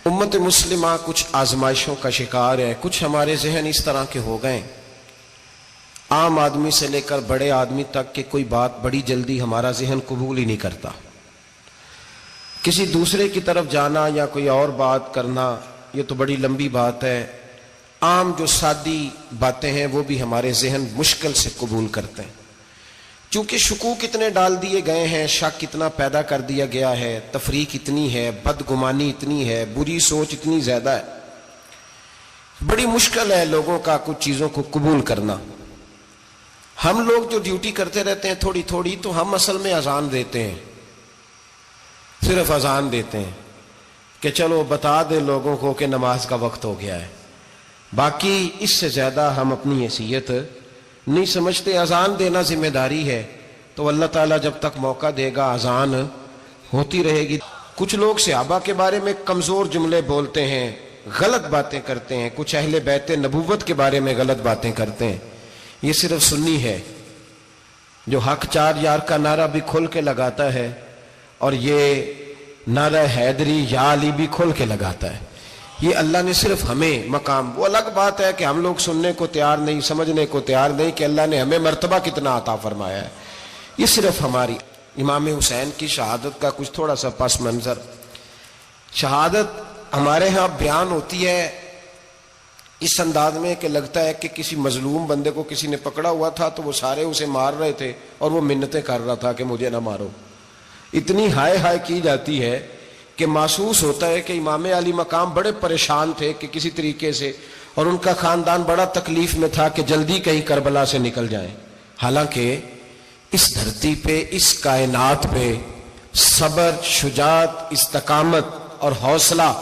امت مسلمہ کچھ آزمائشوں کا شکار ہے. کچھ ہمارے ذہن اس طرح کے ہو گئے, عام آدمی سے لے کر بڑے آدمی تک کہ کوئی بات بڑی جلدی ہمارا ذہن قبول ہی نہیں کرتا. کسی دوسرے کی طرف جانا یا کوئی اور بات کرنا یہ تو بڑی لمبی بات ہے. عام جو سادی باتیں ہیں وہ بھی ہمارے ذہن مشکل سے قبول کرتے ہیں, چونکہ شکوک اتنے ڈال دیے گئے ہیں, شک اتنا پیدا کر دیا گیا ہے, تفریق اتنی ہے, بدگمانی اتنی ہے, بری سوچ اتنی زیادہ ہے. بڑی مشکل ہے لوگوں کا کچھ چیزوں کو قبول کرنا. ہم لوگ جو ڈیوٹی کرتے رہتے ہیں تھوڑی تھوڑی, تو ہم اصل میں اذان دیتے ہیں, صرف اذان دیتے ہیں کہ چلو بتا دے لوگوں کو کہ نماز کا وقت ہو گیا ہے. باقی اس سے زیادہ ہم اپنی حیثیت نہیں سمجھتے. اذان دینا ذمہ داری ہے, تو اللہ تعالیٰ جب تک موقع دے گا اذان ہوتی رہے گی. کچھ لوگ صحابہ کے بارے میں کمزور جملے بولتے ہیں, غلط باتیں کرتے ہیں. کچھ اہل بیت نبوت کے بارے میں غلط باتیں کرتے ہیں. یہ صرف سنی ہے جو حق چار یار کا نعرہ بھی کھل کے لگاتا ہے, اور یہ نعرہ حیدری یا علی بھی کھل کے لگاتا ہے. یہ اللہ نے صرف ہمیں مقام, وہ الگ بات ہے کہ ہم لوگ سننے کو تیار نہیں, سمجھنے کو تیار نہیں کہ اللہ نے ہمیں مرتبہ کتنا عطا فرمایا ہے. یہ صرف ہماری. امام حسین کی شہادت کا کچھ تھوڑا سا پس منظر. شہادت ہمارے ہاں بیان ہوتی ہے اس انداز میں کہ لگتا ہے کہ کسی مظلوم بندے کو کسی نے پکڑا ہوا تھا تو وہ سارے اسے مار رہے تھے اور وہ منتیں کر رہا تھا کہ مجھے نہ مارو. اتنی ہائے ہائے کی جاتی ہے کہ محسوس ہوتا ہے کہ امام علی مقام بڑے پریشان تھے کہ کسی طریقے سے, اور ان کا خاندان بڑا تکلیف میں تھا کہ جلدی کہیں کربلا سے نکل جائیں. حالانکہ اس دھرتی پہ, اس کائنات پہ صبر, شجاعت, استقامت اور حوصلہ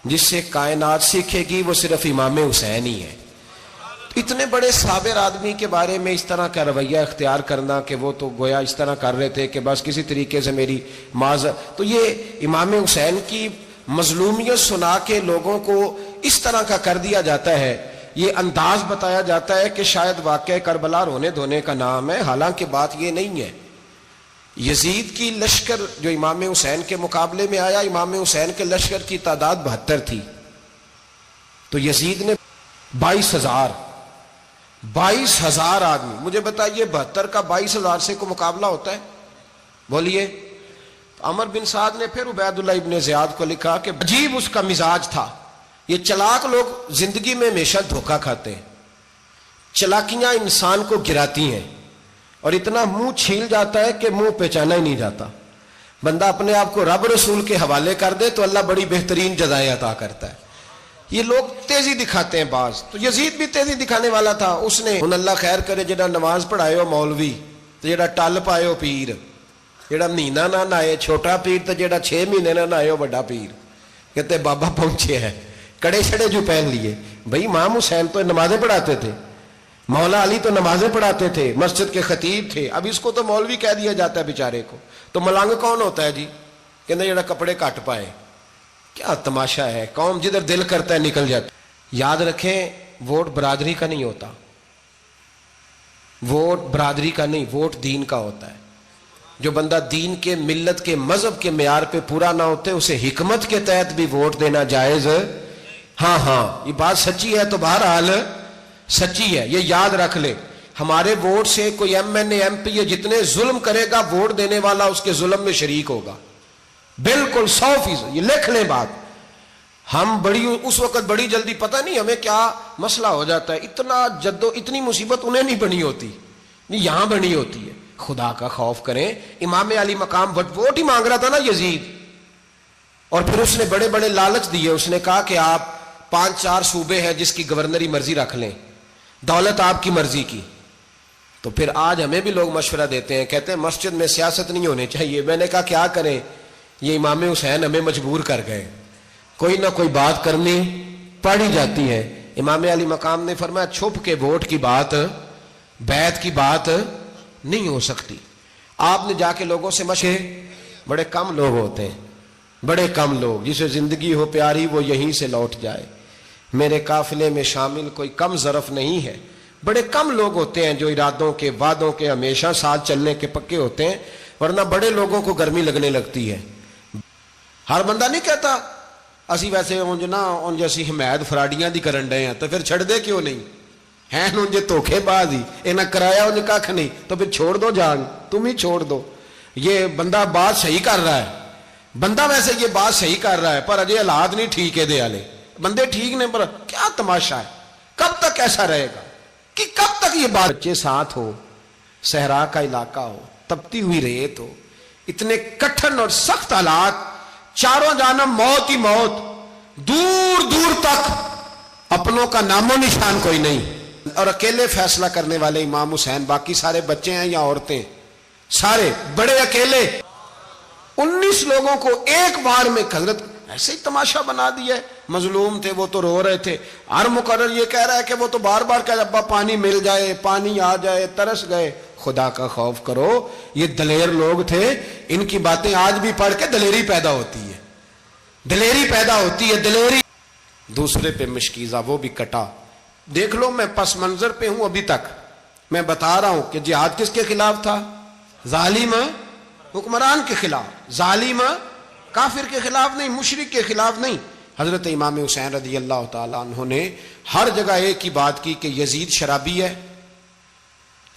جس سے کائنات سیکھے گی وہ صرف امام حسین ہی ہے. اتنے بڑے صابر آدمی کے بارے میں اس طرح کا رویہ اختیار کرنا کہ وہ تو گویا اس طرح کر رہے تھے کہ بس کسی طریقے سے میری معذرت, تو یہ امام حسین کی مظلومیت سنا کے لوگوں کو اس طرح کا کر دیا جاتا ہے. یہ انداز بتایا جاتا ہے کہ شاید واقعہ کربلا رونے دھونے کا نام ہے, حالانکہ بات یہ نہیں ہے. یزید کی لشکر جو امام حسین کے مقابلے میں آیا, امام حسین کے لشکر کی تعداد 72 تھی, تو یزید نے 22,000 آدمی. مجھے بتائیے 72 کا 22,000 سے کو مقابلہ ہوتا ہے؟ بولیے. عمر بن سعد نے پھر عبید اللہ ابن زیاد کو لکھا کہ عجیب اس کا مزاج تھا. یہ چلاک لوگ زندگی میں ہمیشہ دھوکہ کھاتے ہیں, چلاکیاں انسان کو گراتی ہیں اور اتنا منہ چھیل جاتا ہے کہ منہ پہچانا ہی نہیں جاتا. بندہ اپنے آپ کو رب رسول کے حوالے کر دے تو اللہ بڑی بہترین جزائیں عطا کرتا ہے. یہ لوگ تیزی دکھاتے ہیں بعض, تو یزید بھی تیزی دکھانے والا تھا. اس نے ان اللہ خیر کرے جڑا نماز پڑھائے ہو مولوی, تو جڑا ٹل پائے ہو پیر, جڑا مہینہ نہ نہائے چھوٹا پیر, تو جڑا 6 مہینے نہ نہائے ہو بڑا پیر. کہتے بابا پہنچے ہیں, کڑے چھڑے جو پہن لیے. بھائی امام حسین تو نمازیں پڑھاتے تھے, مولا علی تو نمازیں پڑھاتے تھے, مسجد کے خطیب تھے. اب اس کو تو مولوی کہہ دیا جاتا ہے بیچارے کو. تو ملنگ کون ہوتا ہے جی؟ کہتے جڑا کپڑے کٹ پائے. کیا تماشا ہے, قوم جدھر دل کرتا ہے نکل جاتا. یاد رکھیں ووٹ برادری کا نہیں ہوتا, ووٹ برادری کا نہیں, ووٹ دین کا ہوتا ہے. جو بندہ دین کے, ملت کے, مذہب کے معیار پہ پورا نہ ہوتے اسے حکمت کے تحت بھی ووٹ دینا جائز. ہاں یہ بات سچی ہے تو بہرحال سچی ہے, یہ یاد رکھ لے. ہمارے ووٹ سے کوئی ایم این اے, ایم پی اے جتنے ظلم کرے گا, ووٹ دینے والا اس کے ظلم میں شریک ہوگا, بالکل 100%. یہ لکھ لیں بات. ہم بڑی اس وقت بڑی جلدی, پتہ نہیں ہمیں کیا مسئلہ ہو جاتا ہے, اتنا اتنی مصیبت انہیں نہیں بنی ہوتی, نہیں یہاں بنی ہوتی ہے. خدا کا خوف کریں. امام علی مقام ووٹ ہی مانگ رہا تھا نا یزید, اور پھر اس نے بڑے بڑے لالچ دیے. اس نے کہا کہ آپ 5-4 صوبے ہیں جس کی گورنری مرضی رکھ لیں, دولت آپ کی مرضی کی. تو پھر آج ہمیں بھی لوگ مشورہ دیتے ہیں, کہتے ہیں مسجد میں سیاست نہیں ہونی چاہیے. میں نے کہا کیا کریں, یہ امام حسین ہمیں مجبور کر گئے, کوئی نہ کوئی بات کرنی پڑ ہی جاتی ہے. امام علی مقام نے فرمایا چھپ کے ووٹ کی بات, بیعت کی بات نہیں ہو سکتی. آپ نے جا کے لوگوں سے مشورے, بڑے کم لوگ ہوتے ہیں, بڑے کم لوگ, جسے زندگی ہو پیاری وہ یہیں سے لوٹ جائے. میرے قافلے میں شامل کوئی کم ظرف نہیں ہے. بڑے کم لوگ ہوتے ہیں جو ارادوں کے, وعدوں کے ہمیشہ ساتھ چلنے کے پکے ہوتے ہیں, ورنہ بڑے لوگوں کو گرمی لگنے لگتی ہے. ہر بندہ نہیں کہتا اسی ویسے انج نا انج اسی حمایت فراڈیاں دی کرن ڈے ہیں تو پھر چھڑ دے کیوں نہیں ہیں انج دھوکھے باز ہی انہیں کرایا انج کھ نہیں تو پھر چھوڑ دو جان تم ہی چھوڑ دو یہ بندہ بات صحیح کر رہا ہے بندہ ویسے یہ بات صحیح کر رہا ہے پر اجے حالات نہیں ٹھیک ہے دے والے بندے ٹھیک نہیں پر کیا تماشا ہے کب تک ایسا رہے گا کہ کب تک یہ بات بچے ساتھ ہو صحرا کا علاقہ ہو تپتی ہوئی ریت ہو اتنے کٹھن اور سخت حالات چاروں جانب موت ہی موت دور دور تک اپنوں کا نام و نشان کوئی نہیں اور اکیلے فیصلہ کرنے والے امام حسین باقی سارے بچے ہیں یا عورتیں سارے بڑے اکیلے 19 لوگوں کو ایک بار میں حضرت ایسے ہی تماشا بنا دیا ہے مظلوم تھے وہ تو رو رہے تھے ہر مقرر یہ کہہ رہا ہے کہ وہ تو بار بار کہ ابا پانی مل جائے پانی آ جائے ترس گئے خدا کا خوف کرو یہ دلیر لوگ تھے ان کی باتیں آج بھی پڑھ کے دلیری پیدا ہوتی ہے دلیری پیدا ہوتی ہے دلیری دوسرے پہ مشکیزہ وہ بھی کٹا دیکھ لو میں پس منظر پہ ہوں ابھی تک میں بتا رہا ہوں کہ جہاد کس کے خلاف تھا ظالم حکمران کے خلاف ظالم کافر کے خلاف نہیں مشرک کے خلاف نہیں حضرت امام حسین رضی اللہ تعالیٰ عنہ نے ہر جگہ ایک ہی بات کی کہ یزید شرابی ہے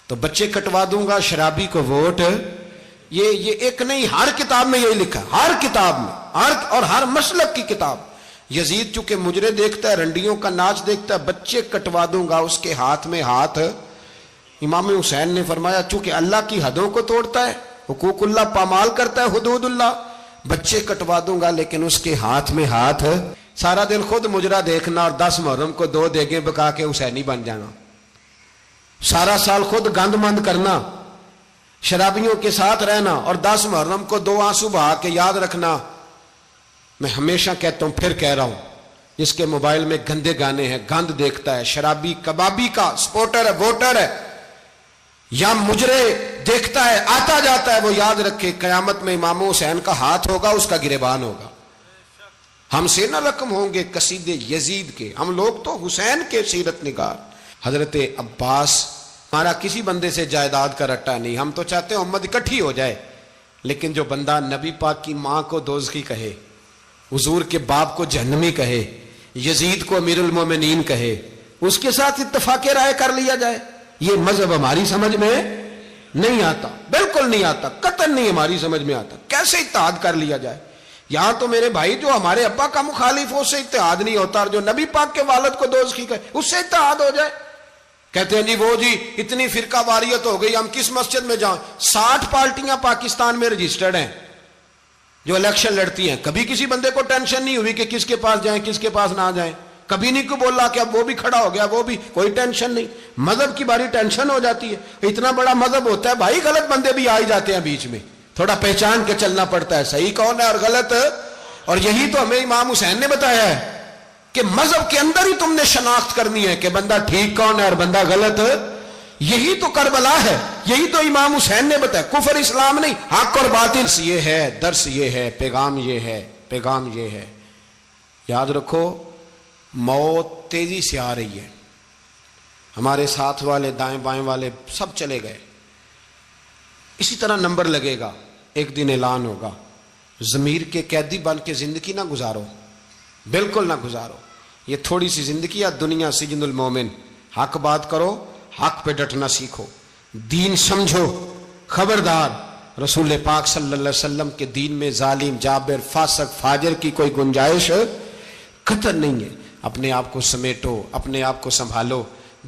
تو بچے کٹوا دوں گا شرابی کو ووٹ یہ ایک نہیں ہر کتاب میں یہی لکھا ہر کتاب میں اور ہر مسلک کی کتاب یزید چونکہ مجرے دیکھتا ہے رنڈیوں کا ناچ دیکھتا ہے بچے کٹوا دوں گا اس کے ہاتھ میں ہاتھ امام حسین نے فرمایا چونکہ اللہ کی حدوں کو توڑتا ہے حقوق اللہ پامال کرتا ہے حدود اللہ بچے کٹوا دوں گا لیکن اس کے ہاتھ میں ہاتھ سارا دن خود مجرا دیکھنا اور 10 محرم کو 2 دیگیں بکا کے حسینی بن جانا سارا سال خود گند مند کرنا شرابیوں کے ساتھ رہنا اور 10 محرم کو 2 آنسو بہا کے یاد رکھنا میں ہمیشہ کہتا ہوں پھر کہہ رہا ہوں جس کے موبائل میں گندے گانے ہیں گند دیکھتا ہے شرابی کبابی کا سپورٹر ہے ووٹر ہے یا مجرے دیکھتا ہے آتا جاتا ہے وہ یاد رکھے قیامت میں امام حسین کا ہاتھ ہوگا اس کا گریبان ہوگا ہم سے نہ رقم ہوں گے قصید یزید کے ہم لوگ تو حسین کے سیرت نگار حضرت عباس ہمارا کسی بندے سے جائیداد کا رٹا نہیں ہم تو چاہتے ہیں امت اکٹھی ہو جائے لیکن جو بندہ نبی پاک کی ماں کو دوزخی کہے حضور کے باپ کو جہنمی کہے یزید کو امیر المومنین کہے اس کے ساتھ اتفاق رائے کر لیا جائے یہ مذہب ہماری سمجھ میں نہیں آتا بالکل نہیں آتا قطعاً نہیں ہماری سمجھ میں آتا کیسے اتحاد کر لیا جائے یہاں تو میرے بھائی جو ہمارے ابا کا مخالف ہو اس سے اتحاد نہیں ہوتا اور جو نبی پاک کے والد کو دوزخی کہے اس سے اتحاد ہو جائے کہتے ہیں جی وہ جی اتنی فرقہ واریت ہو گئی ہم کس مسجد میں جائیں 60 پارٹیاں پاکستان میں رجسٹرڈ ہیں جو الیکشن لڑتی ہیں کبھی کسی بندے کو ٹینشن نہیں ہوئی کہ کس کے پاس جائیں کس کے پاس نہ جائیں کبھی نہیں کو بولا کہ اب وہ بھی کھڑا ہو گیا وہ بھی کوئی ٹینشن نہیں مذہب کی باری ٹینشن ہو جاتی ہے اتنا بڑا مذہب ہوتا ہے بھائی غلط بندے بھی آ ہی جاتے ہیں بیچ میں تھوڑا پہچان کے چلنا پڑتا ہے صحیح کون ہے اور غلط اور یہی تو ہمیں امام حسین نے بتایا ہے کہ مذہب کے اندر ہی تم نے شناخت کرنی ہے کہ بندہ ٹھیک کون ہے اور بندہ غلط یہی تو کربلا ہے یہی تو امام حسین نے بتایا کفر اسلام نہیں حق اور باطل یہ ہے درس یہ ہے پیغام یہ ہے یاد رکھو موت تیزی سے آ رہی ہے ہمارے ساتھ والے دائیں بائیں والے سب چلے گئے اسی طرح نمبر لگے گا ایک دن اعلان ہوگا ضمیر کے قیدی بن کے زندگی نہ گزارو بالکل نہ گزارو یہ تھوڑی سی زندگی ہے دنیا سجن المومن حق بات کرو حق پہ ڈٹنا سیکھو دین سمجھو خبردار رسول پاک صلی اللہ علیہ وسلم کے دین میں ظالم جابر فاسق فاجر کی کوئی گنجائش قطعاً نہیں ہے اپنے آپ کو سمیٹو اپنے آپ کو سنبھالو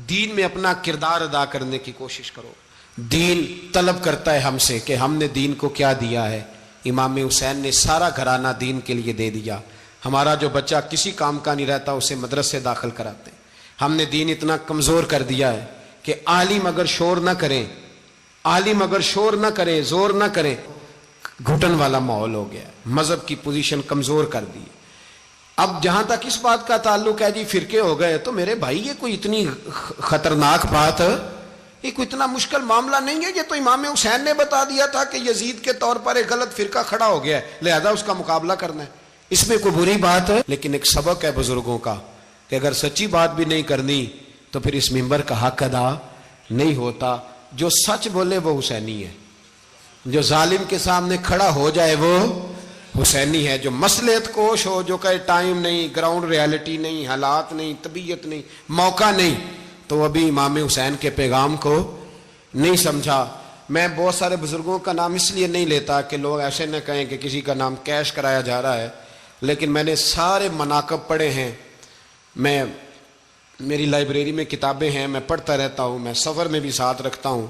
دین میں اپنا کردار ادا کرنے کی کوشش کرو دین طلب کرتا ہے ہم سے کہ ہم نے دین کو کیا دیا ہے امام حسین نے سارا گھرانہ دین کے لیے دے دیا ہمارا جو بچہ کسی کام کا نہیں رہتا اسے مدرسے داخل کراتے ہم نے دین اتنا کمزور کر دیا ہے کہ عالم اگر شور نہ کرے زور نہ کرے گھٹن والا ماحول ہو گیا مذہب کی پوزیشن کمزور کر دی اب جہاں تک اس بات کا تعلق ہے جی فرقے ہو گئے تو میرے بھائی یہ کوئی اتنی خطرناک بات یہ کوئی اتنا مشکل معاملہ نہیں ہے یہ تو امام حسین نے بتا دیا تھا کہ یزید کے طور پر ایک غلط فرقہ کھڑا ہو گیا ہے لہذا اس کا مقابلہ کرنا ہے اس میں کوئی بری بات ہے لیکن ایک سبق ہے بزرگوں کا کہ اگر سچی بات بھی نہیں کرنی تو پھر اس منبر کا حق ادا نہیں ہوتا جو سچ بولے وہ حسینی ہے جو ظالم کے سامنے کھڑا ہو جائے وہ حسینی ہے جو مصلحت کوش ہو، جو کہے ٹائم نہیں، گراؤنڈ ریالٹی نہیں، حالات نہیں، طبیعت نہیں، موقع نہیں، تو ابھی امام حسین کے پیغام کو نہیں سمجھا۔ میں بہت سارے بزرگوں کا نام اس لیے نہیں لیتا کہ لوگ ایسے نہ کہیں کہ کسی کا نام کیش کرایا جا رہا ہے، لیکن میں نے سارے مناقب پڑھے ہیں، میری لائبریری میں کتابیں ہیں، میں پڑھتا رہتا ہوں، میں سفر میں بھی ساتھ رکھتا ہوں،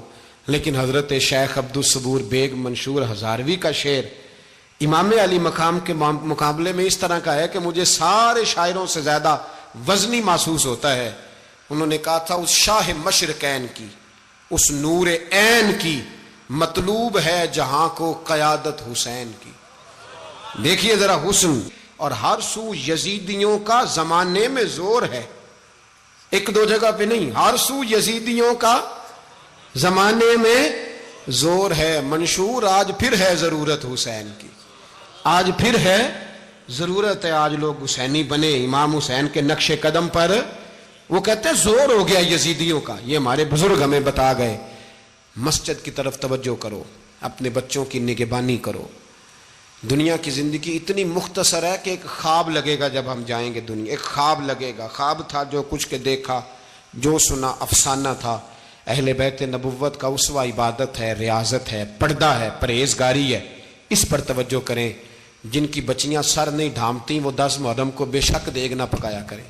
لیکن حضرت شیخ عبدالصبور بیگ منشور ہزاروی کا شعر امام علی مقام کے مقابلے میں اس طرح کا ہے کہ مجھے سارے شاعروں سے زیادہ وزنی محسوس ہوتا ہے۔ انہوں نے کہا تھا اس شاہ مشرقین کی، اس نور عین کی مطلوب ہے جہاں کو قیادت حسین کی۔ دیکھیے ذرا حسن، اور ہر سو یزیدیوں کا زمانے میں زور ہے، ایک دو جگہ پہ نہیں، ہر سو یزیدیوں کا زمانے میں زور ہے۔ منشور آج پھر ہے ضرورت حسین کی، آج پھر ہے ضرورت ہے، آج لوگ حسینی بنے، امام حسین کے نقش قدم پر۔ وہ کہتے ہیں زور ہو گیا یزیدیوں کا، یہ ہمارے بزرگ ہمیں بتا گئے۔ مسجد کی طرف توجہ کرو، اپنے بچوں کی نگہبانی کرو۔ دنیا کی زندگی اتنی مختصر ہے کہ ایک خواب لگے گا جب ہم جائیں گے دنیا، ایک خواب لگے گا، خواب تھا جو کچھ کے دیکھا، جو سنا افسانہ تھا۔ اہل بیت نبوت کا اسوہ عبادت ہے، ریاضت ہے، پردہ ہے، پرہیزگاری ہے، اس پر توجہ کریں۔ جن کی بچیاں سر نہیں ڈھانپتی وہ 10 محرم کو بے شک دیگ نہ پکایا کریں۔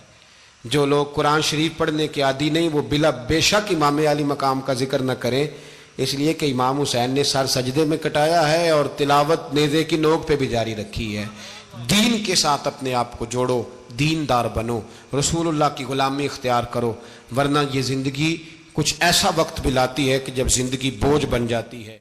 جو لوگ قرآن شریف پڑھنے کے عادی نہیں وہ بے شک امام علی مقام کا ذکر نہ کریں، اس لیے کہ امام حسین نے سر سجدے میں کٹایا ہے اور تلاوت نیزے کی نوک پہ بھی جاری رکھی ہے۔ دین کے ساتھ اپنے آپ کو جوڑو، دیندار بنو، رسول اللہ کی غلامی اختیار کرو، ورنہ یہ زندگی کچھ ایسا وقت بھی لاتی ہے کہ جب زندگی بوجھ بن جاتی ہے۔